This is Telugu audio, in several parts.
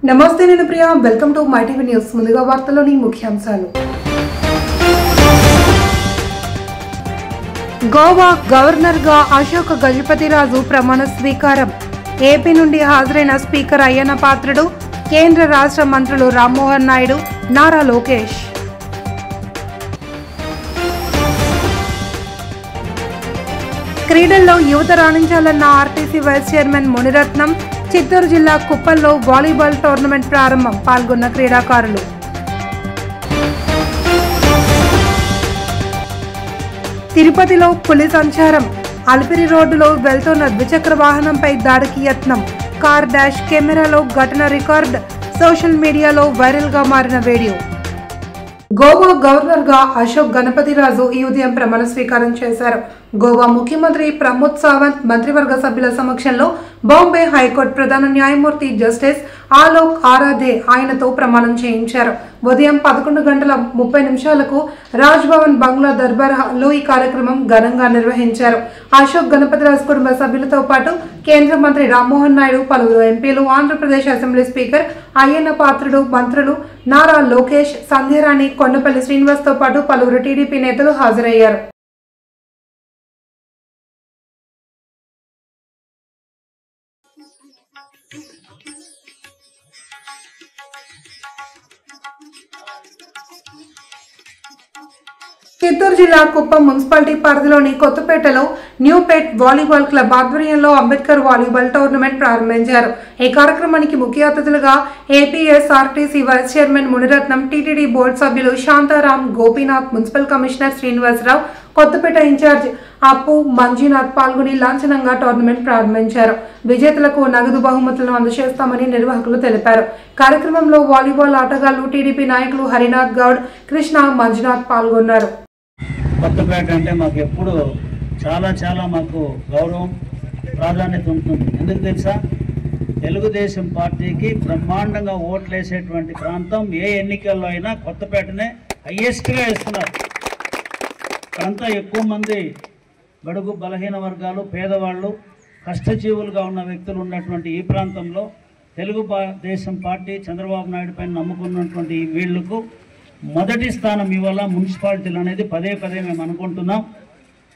నమస్తే నేను Priya welcome to my TV news ముందుగా వార్తల్లోని ముఖ్యాంశాలు గోవా గవర్నర్ గా అశోక్ గజపతిరాజు ప్రమాణ స్వీకారం ఏపీ నుండి హాజరైన స్పీకర్ అయ్యన్న పాత్రుడు కేంద్ర రాష్ట్ర మంత్రులు రామ్మోహన్ నాయుడు నారా లోకేష్ క్రీడల్లో యువత రాణించాలన్న RTC vice chairman Muniratnam Chittoor జిల్లా కుప్పల్లో వాలీబాల్ టోర్నమెంట్ ప్రారంభం పాల్గొన్న క్రీడాకారులు తిరుపతిలో పులి సంచారం అలిపిరి రోడ్డులో వెళ్తున్న ద్విచక్ర వాహనంపై దాడికి యత్నం కార్ డాష్ కెమెరాలో ఘటన రికార్డ్ సోషల్ మీడియాలో వైరల్ గా మారిన వీడియో గోవా గవర్నర్ గా అశోక్ గణపతిరాజు ఈ ఉదయం ప్రమాణ స్వీకారం చేశారు. గోవా ముఖ్యమంత్రి ప్రమోద్ సావంత్ మంత్రివర్గ సభ్యుల సమక్షంలో బాంబే హైకోర్టు ప్రధాన న్యాయమూర్తి జస్టిస్ ఆలోక్ ఆరాధే ఆయనతో ప్రమాణం చేయించారు. ఉదయం 11:30 రాజ్ భవన్ బంగ్లా దర్బార్ హాల్లో ఈ కార్యక్రమం ఘనంగా నిర్వహించారు. అశోక్ గణపతిరాజు కుటుంబ సభ్యులతో పాటు కేంద్ర మంత్రి రామ్మోహన్ నాయుడు, పలువురు ఎంపీలు, ఆంధ్రప్రదేశ్ అసెంబ్లీ స్పీకర్ అయ్యన్న పాత్రుడు, మంత్రులు నారా లోకేష్, సంధ్యారాణి, కొండపల్లి శ్రీనివాస్ తో పాటు పలువురు టీడీపీ నేతలు హాజరయ్యారు. చిత్తూరు జిల్లా కుప్పం మున్సిపాలిటీ పరిధిలోని కొత్తపేటలో న్యూపేట్ వాలీబాల్ క్లబ్ ఆధ్వర్యంలో అంబేద్కర్ వాలీబాల్ టోర్నమెంట్ ప్రారంభించారు. ఈ కార్యక్రమానికి ముఖ్య అతిథులుగా APSRTC vice chairman Muniratnam, TTD board సభ్యులు Shantaram, Gopinath, municipal commissioner Srinivasarao, Kothapeta incharge Appu, Manjunath పాల్గొని లాంఛనంగా టోర్నమెంట్ ప్రారంభించారు. విజేతలకు నగదు బహుమతులను అందజేస్తామని నిర్వాహకులు తెలిపారు. కార్యక్రమంలో వాలీబాల్ ఆటగాళ్లు, టీడీపీ నాయకులు హరినాథ్ గౌడ్, కృష్ణ, మంజునాథ్ పాల్గొన్నారు. కొత్తపేట అంటే మాకు ఎప్పుడు చాలా మాకు గౌరవం, ప్రాధాన్యత ఉంటుంది. ఎందుకు తెలుసా? తెలుగుదేశం పార్టీకి బ్రహ్మాండంగా ఓట్లు వేసేటువంటి ప్రాంతం. ఏ ఎన్నికల్లో అయినా కొత్తపేటనే హైయెస్ట్గా వేస్తున్నారు. అంతా ఎక్కువ మంది బడుగు బలహీన వర్గాలు, పేదవాళ్ళు, కష్టజీవులుగా ఉన్న వ్యక్తులు ఉన్నటువంటి ఈ ప్రాంతంలో తెలుగుదేశం పార్టీ చంద్రబాబు నాయుడు పైన నమ్ముకున్నటువంటి వీళ్లకు మొదటి స్థానం ఇవాళ మున్సిపాలిటీలు అనేది పదే మేము అనుకుంటున్నాం.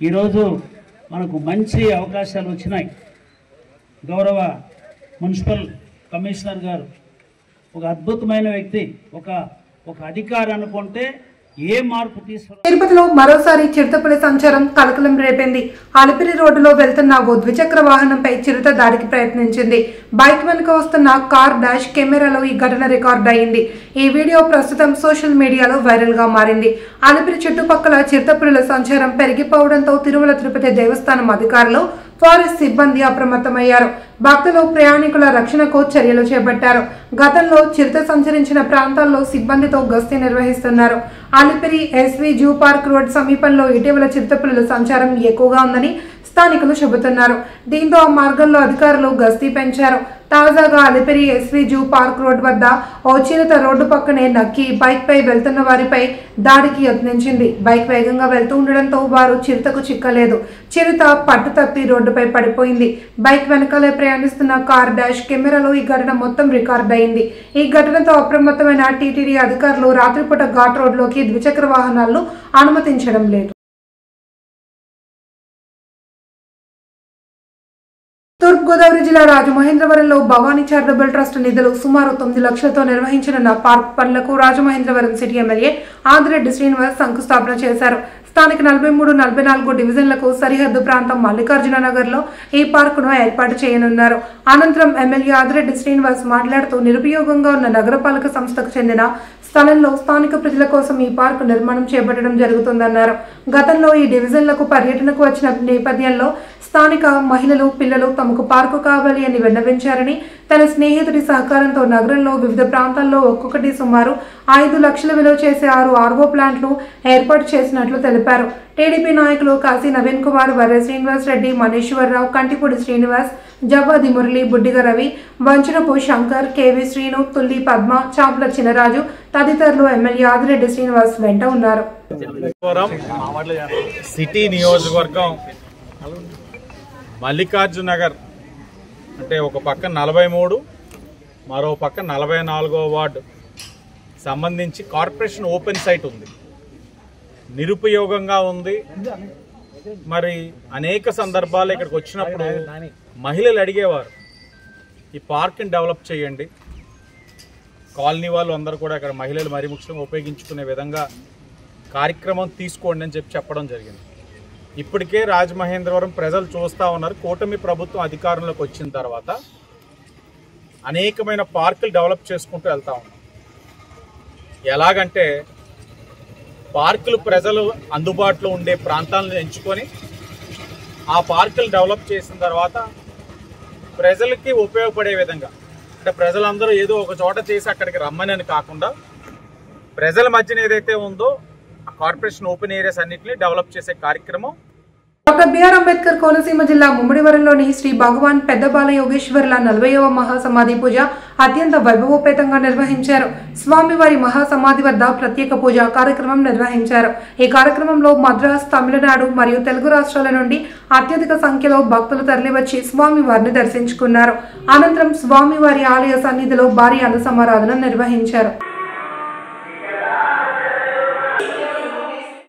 ఈరోజు మనకు మంచి అవకాశాలు వచ్చినాయి. గౌరవ మున్సిపల్ కమిషనర్ గారు ఒక అద్భుతమైన వ్యక్తి, ఒక అధికారి అనుకుంటే ఏ మార్పు తీసుకు. తిరుపతిలో మరోసారి చిరుతపులి సంచారం కలకలం రేపింది. అలిపిరి రోడ్డులో వెళ్తున్న ఓ ద్విచక్ర వాహనంపై చిరుత దాడికి ప్రయత్నించింది. బైక్ వెనుక వస్తున్న కార్ డాష్ కెమెరాలో ఈ ఘటన రికార్డ్ అయింది. ఈ వీడియో ప్రస్తుతం సోషల్ మీడియాలో వైరల్ గా మారింది. అలిపిరి చుట్టుపక్కల చిరుతపులుల సంచారం పెరిగిపోవడంతో తిరుమల తిరుపతి దేవస్థానం అధికారులు, ఫారెస్ట్ సిబ్బంది అప్రమత్తమయ్యారు. భక్తులు, ప్రయాణికుల రక్షణకు చర్యలు చేపట్టారు. గతంలో చిరుత సంచరించిన ప్రాంతాల్లో సిబ్బందితో గస్తీ నిర్వహిస్తున్నారు. Alipiri SV zoo park road సమీపంలో ఇటీవల చిరుతపులుల సంచారం ఎక్కువగా ఉందని స్థానికులు చెబుతున్నారు. దీంతో ఆ మార్గంలో అధికారులు గస్తీ పెంచారు. తాజాగా Alipiri SV zoo park road వద్ద ఓ చిరుత రోడ్డు పక్కనే నక్కి బైక్ పై వెళ్తున్న వారిపై దాడికి యత్నించింది. బైక్ వేగంగా వెళ్తూ ఉండడంతో వారు చిరుతకు చిక్కలేదు. చిరుత పట్టు తప్పి రోడ్డుపై పడిపోయింది. బైక్ వెనకాలే ప్రయాణిస్తున్న కార్ డాష్ కెమెరాలో ఈ ఘటన మొత్తం రికార్డ్ అయింది. ఈ ఘటనతో అప్రమత్తమైన టీటీడీ అధికారులు రాత్రిపూట ఘాట్ రోడ్లోకి ద్విచక్ర వాహనాలను అనుమతించడం లేదు. తూర్పుగోదావరి జిల్లా రాజమహేంద్రవరంలో భవానీ చారిటబుల్ ట్రస్ట్ నిధులు సుమారు 9 లక్షలతో నిర్వహించనున్న పార్క్ పనులకు రాజమహేంద్రవరం సిటీ ఎమ్మెల్యే ఆదిరెడ్డి శ్రీనివాస్ శంకుస్థాపన చేశారు. స్థానిక 43, 44 డివిజన్లకు సరిహద్దు ప్రాంతం మల్లికార్జున నగర్ లో ఈ పార్కును ఏర్పాటు చేయనున్నారు. అనంతరం ఎమ్మెల్యే ఆదిరెడ్డి శ్రీనివాస్ మాట్లాడుతూ నిరుపయోగంగా ఉన్న నగరపాలక సంస్థకు చెందిన స్థలంలో స్థానిక ప్రజల కోసం ఈ పార్కు నిర్మాణం చేపట్టడం జరుగుతుందన్నారు. గతంలో ఈ డివిజన్లకు పర్యటనకు వచ్చిన నేపథ్యంలో స్థానిక మహిళలు, పిల్లలు తమకు పార్కు కావాలి అని విన్నవించారని, తన స్నేహితుడి సహకారంతో నగరంలో వివిధ ప్రాంతాల్లో ఒక్కొక్కటి సుమారు 5 లక్షల విలువ చేసే 6 ఆర్వో ప్లాంట్లు ఏర్పాటు చేసినట్లు తెలిపారు. టీడీపీ నాయకులు కాశీ నవీన్ కుమార్, వర్రె శ్రీనివాస్ రెడ్డి, మనీశ్వరరావు, కంటిపూడి శ్రీనివాస్, జవ్వాది మురళి, బుడ్డిగ రవి, వంచనపు శంకర్, కేవి శ్రీను, తుల్లి పద్మ, చాపుల చినరాజు తదితరులు ఎమ్మెల్యే ఆదిరెడ్డి శ్రీనివాస్ వెంట ఉన్నారు. సిటీ నియోజకవర్గం మల్లికార్జున నగర్ అంటే ఒక పక్క 43 మరోపక్క 44వ వార్డు సంబంధించి కార్పొరేషన్ ఓపెన్ సైట్ ఉంది, నిరుపయోగంగా ఉంది. మరి అనేక సందర్భాలు ఇక్కడికి వచ్చినప్పుడు మహిళలు అడిగేవారు, ఈ పార్క్ని డెవలప్ చేయండి, కాలనీ వాళ్ళు అందరూ కూడా ఇక్కడ మహిళలు మరీ ముఖ్యంగా ఉపయోగించుకునే విధంగా కార్యక్రమం తీసుకోండి అని చెప్పడం జరిగింది. ఇప్పటికే రాజమహేంద్రవరం ప్రజలు చూస్తూ ఉన్నారు. కూటమి ప్రభుత్వం అధికారంలోకి వచ్చిన తర్వాత అనేకమైన పార్కులు డెవలప్ చేసుకుంటూ వెళ్తూ ఉన్నాం. ఎలాగంటే పార్కులు ప్రజలు అందుబాటులో ఉండే ప్రాంతాలను ఎంచుకొని ఆ పార్కులు డెవలప్ చేసిన తర్వాత ప్రజలకి ఉపయోగపడే విధంగా, అంటే ప్రజలందరూ ఏదో ఒక చోట చేసి అక్కడికి రమ్మని కాకుండా ప్రజల మధ్యన ఏదైతే ఉందో ఆ కార్పొరేషన్ ఓపెన్ ఏరియాస్ అన్నింటినీ డెవలప్ చేసే కార్యక్రమం. డాక్టర్ బిఆర్ అంబేద్కర్ కోనసీమ జిల్లా ముమ్మిడివరంలోని శ్రీ భగవాన్ పెద్ద బాలయోగేశ్వర్ల 40వ మహాసమాధి పూజ అత్యంత వైభవోపేతంగా నిర్వహించారు. స్వామివారి మహాసమాధి వద్ద ప్రత్యేక పూజా కార్యక్రమం నిర్వహించారు. ఈ కార్యక్రమంలో మద్రాస్, తమిళనాడు మరియు తెలుగు రాష్ట్రాల నుండి అత్యధిక సంఖ్యలో భక్తులు తరలివచ్చి స్వామివారిని దర్శించుకున్నారు. అనంతరం స్వామివారి ఆలయ సన్నిధిలో భారీ అన్నసమారాధన నిర్వహించారు.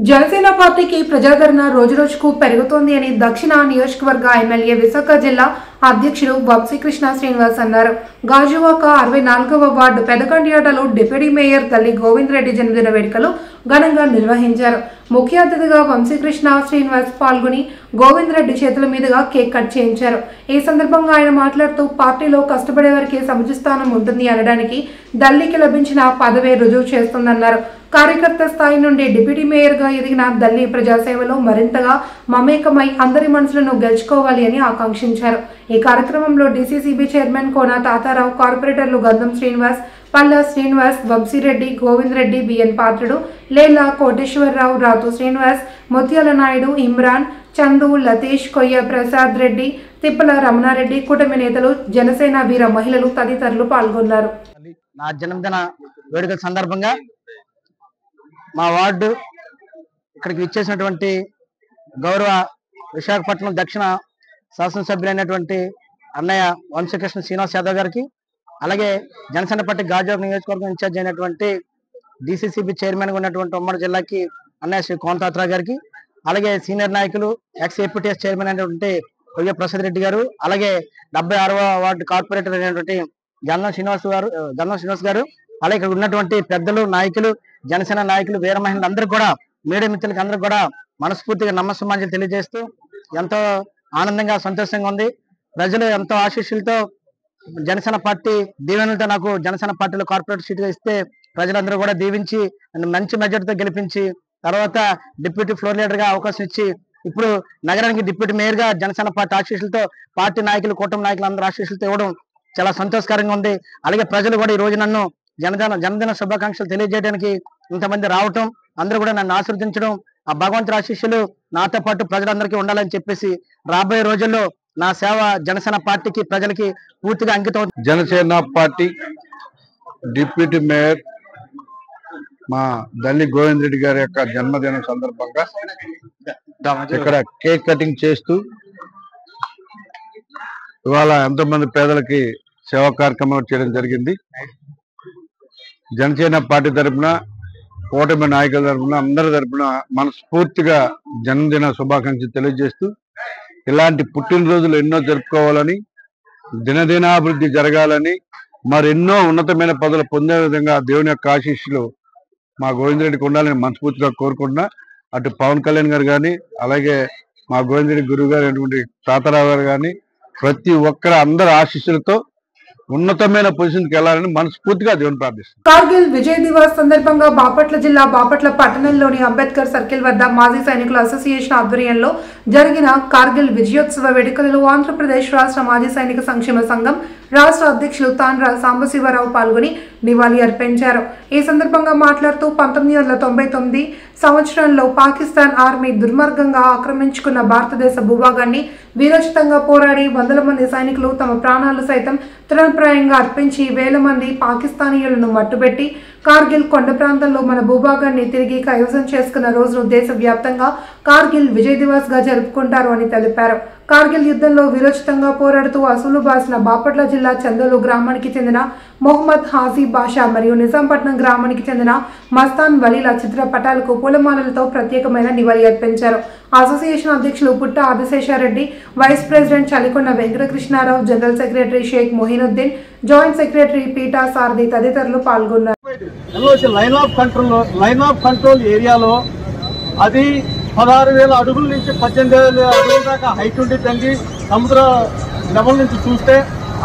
జనసేన పార్టీకి ప్రజాదరణ రోజురోజుకు పెరుగుతోంది అని దక్షిణ నియోజకవర్గ ఎమ్మెల్యే విశాఖ జిల్లా అధ్యక్షుడు వంశీకృష్ణ శ్రీనివాస్ అన్నారు. గాజువాక 64వ వార్డు పెదకండియాటలో డిప్యూటీ మేయర్ తల్లి గోవింద్ రెడ్డి జన్మదిన వేడుకలు ఘనంగా నిర్వహించారు. ముఖ్య అతిథిగా వంశీకృష్ణ శ్రీనివాస్ పాల్గొని గోవింద్ రెడ్డి చేతుల మీదుగా కేక్ కట్ చేయించారు. ఈ సందర్భంగా ఆయన మాట్లాడుతూ పార్టీలో కష్టపడే వారికి సముచిత స్థానం ఉంటుంది అనడానికి దల్లికి లభించిన పదవే రుజువు చేస్తుందన్నారు. కార్యకర్త స్థాయి నుండి డిప్యూటీ మేయర్ గా ఎదిగిన దల్లి ప్రజాసేవలో మరింతగా మమేకమై అందరి మనసులను గెలుచుకోవాలి అని ఆకాంక్షించారు. ఈ కార్యక్రమంలో డీసీసీబీ చైర్మన్ కోన తాతారావు, కార్పొరేటర్లు గంధం శ్రీనివాస్, పల్లా శ్రీనివాస్, వంశీరెడ్డి, గోవింద్ రెడ్డి, బిఎన్ పాత్రుడు, లేలా కోటేశ్వరరావు, రాతు శ్రీనివాస్, ముత్యాల నాయుడు, ఇమ్రాన్, చందు, లతీష్, కొయ్య ప్రసాద్ రెడ్డి, తిప్పల రమణారెడ్డి, కూటమి నేతలు, జనసేన వీర మహిళలు తదితరులు పాల్గొన్నారు. నా జన్మదిన వేడుకల సందర్భంగా మా వార్డు ఇక్కడికి విచ్చేసినటువంటి గౌరవ విశాఖపట్నం దక్షిణ శాసనసభ్యులైనటువంటి అన్నయ్య వంశీకృష్ణ శ్రీనివాస్ యాదవ్ గారికి, అలాగే జనసేన పార్టీ గాజువాక నియోజకవర్గం ఇన్ఛార్జ్ అయినటువంటి డీసీసీబీ చైర్మన్ గా ఉన్నటువంటి ఉమ్మడి జిల్లాకి అన్నయ్య శ్రీ కోన తాతారావు గారికి, అలాగే సీనియర్ నాయకులు ఎక్స్ ఏపీటీఎస్ చైర్మన్ అయినటువంటి కొయ్య ప్రసాద్ రెడ్డి గారు, అలాగే 76వ వార్డు కార్పొరేటర్ అయినటువంటి గంధం శ్రీనివాస్ గారు, అలాగే ఇక్కడ ఉన్నటువంటి పెద్దలు, నాయకులు, జనసేన నాయకులు, వీర మహిళలు అందరూ కూడా, మీడియా మిత్రులకి అందరూ కూడా మనస్ఫూర్తిగా నమస్సమాంజలి తెలియజేస్తూ ఎంతో ఆనందంగా సంతోషంగా ఉంది. ప్రజలు ఎంతో ఆశీస్సులతో జనసేన పార్టీ దీవెనలతో నాకు జనసేన పార్టీలో కార్పొరేటర్ సీట్ ఇస్తే ప్రజలందరూ కూడా దీవించి మంచి మెజార్టీతో గెలిపించి తర్వాత డిప్యూటీ ఫ్లోర్ లీడర్ గా అవకాశం ఇచ్చి ఇప్పుడు నగరానికి డిప్యూటీ మేయర్ గా జనసేన పార్టీ ఆశీస్సులతో పార్టీ నాయకులు, కూటమి నాయకులు అందరూ ఆశీస్సులతో ఇవ్వడం చాలా సంతోషకరంగా ఉంది. అలాగే ప్రజలు కూడా ఈ రోజు నన్ను జన్మదిన శుభాకాంక్షలు తెలియజేయడానికి ఇంతమంది రావటం, అందరూ కూడా నన్ను ఆశీర్వదించడం, ఆ భగవంతుడి ఆశీస్సులు నాతో పాటు ప్రజలందరికీ ఉండాలని చెప్పేసి రాబోయే రోజుల్లో నా సేవ జనసేన పార్టీకి, ప్రజలకి పూర్తిగా అంకితం. జనసేన పార్టీ డిప్యూటీ మేయర్ మా దల్లి గోవింద్ రెడ్డి గారి యొక్క జన్మదినం సందర్భంగా ఇక్కడ కేక్ కటింగ్ చేస్తూ ఇవాళ ఎంతో మంది పేదలకి సేవా కార్యక్రమాలు చేయడం జరిగింది. జనసేన పార్టీ తరఫున, కూటమి నాయకుల తరఫున, అందరి తరఫున మనస్ఫూర్తిగా జన్మదిన శుభాకాంక్షలు తెలియజేస్తూ ఇలాంటి పుట్టినరోజులు ఎన్నో జరుపుకోవాలని, దినదినాభివృద్ధి జరగాలని, మరెన్నో ఉన్నతమైన పదవులు పొందే విధంగా దేవుని యొక్క ఆశీస్సులు మా గోవిందరెడ్డికి ఉండాలని మనస్ఫూర్తిగా కోరుకుంటున్నా. అటు పవన్ కళ్యాణ్ గారు కానీ, అలాగే మా గోవిందరెడ్డి గురువు గారు అయినటువంటి తాతారావు గారు కానీ, ప్రతి ఒక్కరి అందరి ఆశీస్సులతో ఉన్నతమైన పొజిషన్కి వెళ్ళాలని మనస్ఫూర్తిగా దేవుని ప్రార్థిస్తున్నాను. కార్గిల్ విజయ్ దివాస్ సందర్భంగా బాపట్ల జిల్లా బాపట్ల పట్టణంలోని అంబేద్కర్ సర్కిల్ వద్ద మాజీ సైనికుల అసోసియేషన్ ఆధ్వర్యంలో జరిగిన కార్గిల్ విజయోత్సవ వేడుకలలో ఆంధ్రప్రదేశ్ రాష్ట్ర మాజీ సైనిక సంక్షేమ సంఘం రాష్ట్ర అధ్యక్షులు తాండ్ర సాంబశివరావు పాల్గొని నివాళి అర్పించారు. ఈ సందర్భంగా మాట్లాడుతూ 1999 సంవత్సరంలో పాకిస్తాన్ ఆర్మీ దుర్మార్గంగా ఆక్రమించుకున్న భారతదేశ భూభాగాన్ని వీరోచితంగా పోరాడి వందల మంది సైనికులు తమ ప్రాణాలు సైతం తృణప్రాయంగా అర్పించి వేల మంది పాకిస్తానీయులను మట్టుబెట్టి కార్గిల్ కొండ ప్రాంతంలో మన భూభాగాన్ని తిరిగి కైవసం చేసుకున్న రోజును దేశవ్యాప్తంగా కార్గిల్ విజయ్ దివస్ గా జరుపుకుంటారు అని తెలిపారు. కార్గిల్ యుద్ధంలో వీరోచితంగా పోరాడుతూ అసూలు బాసిన బాపట్ల జిల్లా చందోలు గ్రామానికి చెందిన మొహమ్మద్ హాజీ బాషా మరియు నిజాంపట్నం గ్రామానికి చెందిన మస్తాన్ వలీల చిత్రపటాలకు పూలమాలలతో ప్రత్యేకమైన నివాళి అర్పించారు. అసోసియేషన్ అధ్యక్షులు Putta Adiseshareddy, vice president Chalikonda Venkatakrishnarao, general secretary Shaik Mohinuddin, joint secretary Peeta Sarathi తదితరులు పాల్గొన్నారు. లైన్ ఆఫ్ కంట్రోల్ ఏరియాలో అది 16,000 అడుగుల నుంచి 18,000 అడుగుల దాకా హైట్ ఉంటుంది. సముద్ర లెవెల్ నుంచి చూస్తే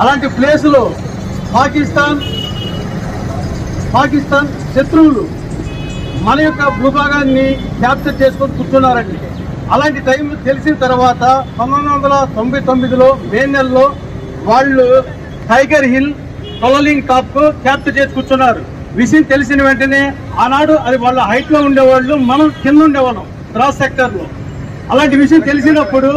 అలాంటి ప్లేసులో పాకిస్తాన్ శత్రువులు మన యొక్క భూభాగాన్ని క్యాప్చర్ చేసుకొని కూర్చున్నారండి. అలాంటి టైం తెలిసిన తర్వాత 1999లో మే నెలలో వాళ్ళు టైగర్ హిల్ కొలలింగ్ టాప్ క్యాప్చర్ చేసి కూర్చున్నారు. విషయం తెలిసిన వెంటనే ఆనాడు అది వాళ్ళ హైట్ లో ఉండేవాళ్ళు, మనం కింద ఉండేవాళ్ళం క్రాస్ సెక్టర్ లో. అలాంటి విషయం తెలిసినప్పుడు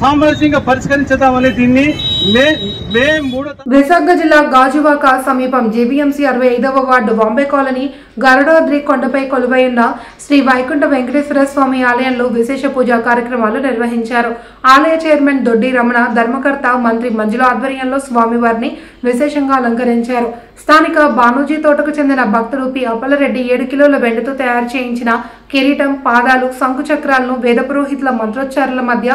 సామరస్యంగా పరిష్కరించదామని దీన్ని మే 3 విశాఖ జిల్లా గాజువాక సమీపం జీబీఎంసీ 65వ వార్డు బాంబే కాలనీ గరుడాద్రి కొండపై కొలువై ఉన్న శ్రీ వైకుంఠ వెంకటేశ్వర స్వామి ఆలయంలో విశేష పూజా కార్యక్రమాలు నిర్వహించారు. ఆలయ చైర్మన్ దొడ్డి రమణ, ధర్మకర్త మంత్రి మంజుల ఆధ్వర్యంలో స్వామివారిని విశేషంగా అలంకరించారు. స్థానిక బానూజీ తోటకు చెందిన భక్తులు పి అప్పలరెడ్డి 7 కిలోల వెండితో తయారు చేయించిన కిరీటం, పాదాలు, శంకు చక్రాలను వేద పురోహితుల మంత్రోచ్చారాల మధ్య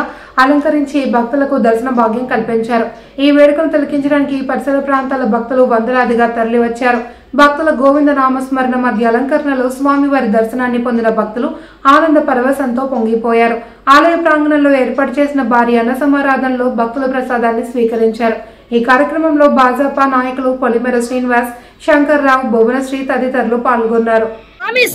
అలంకరించి భక్తులకు దర్శన భాగ్యం కల్పించారు. ఈ వేడుకను తిలకించడానికి పరిసర ప్రాంతాల భక్తులు వందలాదిగా తరలివచ్చారు. భక్తుల గోవింద నామస్మరణ మధ్య అలంకరణలో స్వామివారి దర్శనాన్ని పొందిన భక్తులు ఆనంద పరవశంతో పొంగిపోయారు. ఆలయ ప్రాంగణంలో ఏర్పాటు చేసిన భారీ అన్న సమారాధనలో భక్తుల ప్రసాదాన్ని స్వీకరించారు. ఈ కార్యక్రమంలో భాజపా నాయకులు పొలిమేర శ్రీనివాస్, శంకర్రావు, భువనశ్రీ తదితరులు పాల్గొన్నారు.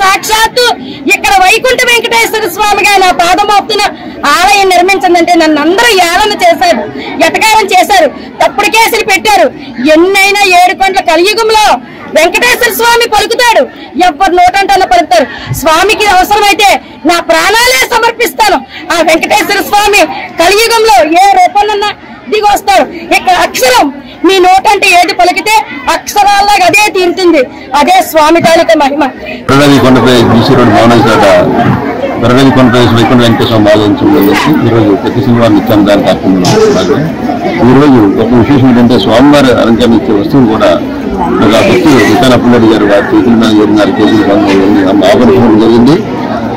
సాక్షాత్తు ఇక్కడ వైకుంఠ వెంకటేశ్వర స్వామిగా నా పాదమోపుతున్న ఆలయం నిర్మించిందంటే నన్ను అందరూ ఏళన చేశారు, ఎటకారం చేశారు, తప్పుడు కేసులు పెట్టారు. ఎన్నైనా 7 కొండల కలియుగంలో వెంకటేశ్వర స్వామి పలుకుతాడు, ఎవరు నోటంటలో పలుకుతారు. స్వామికి అవసరమైతే నా ప్రాణాలే సమర్పిస్తాను. ఆ వెంకటేశ్వర స్వామి కలియుగంలో ఏ రూపంలో దిగి వస్తాడు. ఇక్కడ అక్షరం మీ నోటంటే ఏది పలికితే అక్షరాల్లాగా అదే తీరుతుంది. అదే స్వామి తాలూకా మహిమ. కొండపై బీసీ రోడ్ కొండపై వైకుంఠ వెంకటేశ్వర ఆలయం ఈరోజు ప్రతి శనివారం ఇచ్చాము. దాని కార్యక్రమంలో ఈరోజు ఒక విశేషం ఏంటంటే స్వామివారి అలంకరణ ఇచ్చే వస్తువులు కూడా ఒక భక్తులు విశాల అప్పలరెడ్డి గారు వారి చేతుల మీద 7.5 కేజీలు ఆభరణం జరిగింది.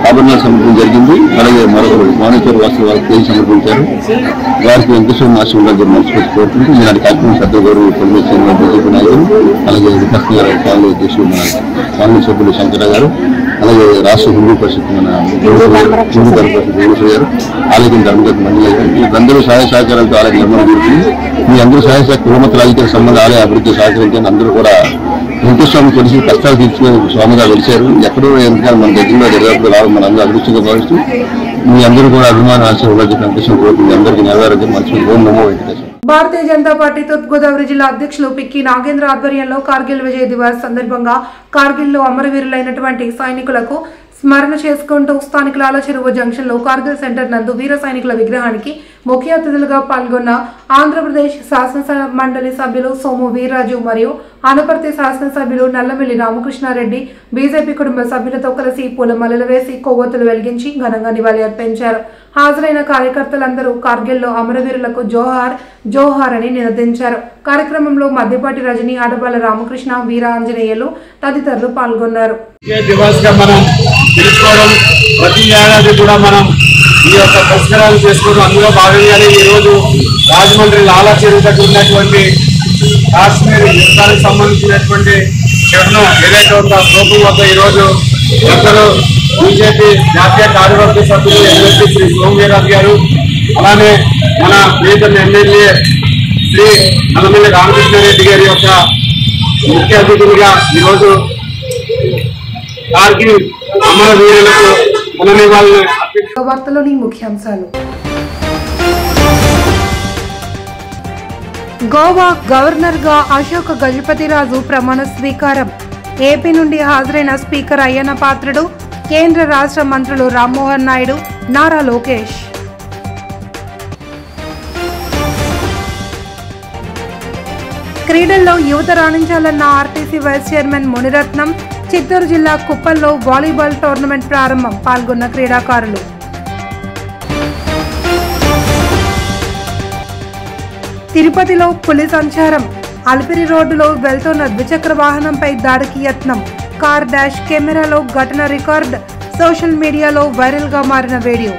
ఆభరణాలు సమర్పించడం జరిగింది. అలాగే మరొకరు మానేశ్వర వాసులు వారికి తేజీ సమర్పించారు. వారికి వెంకటేశ్వర ఆశ ఉండాలని మనస్ఫూర్తి కోరుకుంటూ ఈనాటి కార్యక్రమం శ్రద్ధ గౌరవ పొలిమేశ్వర బీజేపీ నాయకులు, అలాగే విపక్ష కాంగ్రెస్ అధ్యక్షులు మన కాంగ్రెస్ సభ్యులు శంకర గారు, అలాగే రాష్ట్ర హిందూ పరిషత్ మన హిందూ పరిషత్ భువనేశ్వర్ గారు, ఆలయం ధర్మగత మండలి గారు, వీళ్ళందరూ సహాయ సహకారాలతో ఆలయ నిర్మాణం జరుగుతుంది. మీ అందరూ సహాయ కుటుంబ రాజకీయ సంబంధ ఆలయ అభివృద్ధి సహకరించని అందరూ కూడా వెంకటేశ్వర తెలిసి కష్టాలు తీర్చుకునే స్వామిగా వెలిచారు. ఎక్కడో ఎందుకంటే మన దగ్గరలో దరిదాపులు రావడం మన అందరూ అదృష్టంగా భావిస్తూ మీ అందరూ కూడా అభిమాన ఆశీర్వాదాలు వెంకటేశ్వర కోరుతుంది. అందరికీ నెరవేరదు మనసు ఓం నమో వెంకటేశ్వర. భారతీయ జనతా పార్టీ తూర్పుగోదావరి జిల్లా అధ్యక్షులు పిక్కి నాగేంద్ర ఆధ్వర్యంలో కార్గిల్ విజయ్ దివస్ సందర్భంగా కార్గిల్లో అమరవీరులైనటువంటి సైనికులకు స్మరణ చేసుకుంటూ స్థానికుల చెరువు జంక్షన్ లో కార్గిల్ సెంటర్ నందు వీర సైనికుల విగ్రహానికి ముఖ్య అతిథులుగా పాల్గొన్న ఆంధ్రప్రదేశ్ శాసన మండలి సభ్యులు సోము వీర్రాజు మరియు అనపర్తి శాసనసభ్యులు నల్లమిల్లి రామకృష్ణారెడ్డి బీజేపీ కుటుంబ సభ్యులతో కలిసి పూలమాలలు వేసి కొవ్వొత్తులు వెలిగించి ఘనంగా నివాళి అర్పించారు. హాజరైన కార్యకర్తలందరూ కార్గిల్లో అమరవీరులకు జోహార్ జోహార్ అని నినదించారు. కార్యక్రమంలో మద్దిపాటి రజని, ఆడబాల రామకృష్ణ, వీర ఆంజనేయులు తదితరులు పాల్గొన్నారు. ప్రతి ఏడాది కూడా మనం ఈ యొక్క పురస్కారాలు చేసుకోవడం, అందులో భాగంగానే ఈరోజు రాజమండ్రి లాలా చెరువు దగ్గర ఉన్నటువంటి కాశ్మీర్ యుద్ధానికి సంబంధించినటువంటి చిహ్నం ఏదైతే ఉందో గోపురం వద్ద ఈరోజు ఇద్దరు బీజేపీ జాతీయ కార్యవర్గ సభ్యులు ఎమ్మెల్సీ శ్రీ సోము వీర్రాజు గారు, అలానే మన ప్రియతమ ఎమ్మెల్యే శ్రీ నల్లమిల్లి రామకృష్ణారెడ్డి గారి యొక్క ముఖ్య అతిథులుగా ఈరోజు కార్గిల్ అమరవీరులకు వార్తలోని ముఖ్యాంశాలు. గోవా గవర్నర్ గా అశోక్ గజపతిరాజు ప్రమాణ స్వీకారం. ఏపీ నుండి హాజరైన స్పీకర్ అయ్యన్న పాత్రుడు, కేంద్ర రాష్ట్ర మంత్రులు రామ్మోహన్ నాయుడు, నారా లోకేష్. క్రీడల్లో యువత రాణించాలన్న RTC vice chairman Muniratnam, Chittoor జిల్లా కుప్పల్లో వాలీబాల్ టోర్నమెంట్ ప్రారంభం, పాల్గొన్న క్రీడాకారులు. తిరుపతిలో పులి సంచారం, అలిపిరి రోడ్డులో వెళ్తున్న ద్విచక్ర వాహనంపై దాడికి యత్నం, కార్ డాష్ కెమెరాలో ఘటన రికార్డ్, సోషల్ మీడియాలో వైరల్ గా మారిన వీడియో.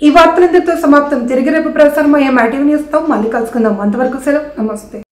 ఈ వార్తలందరితో సమాప్తం. తిరిగి రేపు ప్రసారమయ్యే మైటీవీ న్యూస్ తో మళ్ళీ కలుసుకుందాం. అంతవరకు సెలవు, నమస్తే.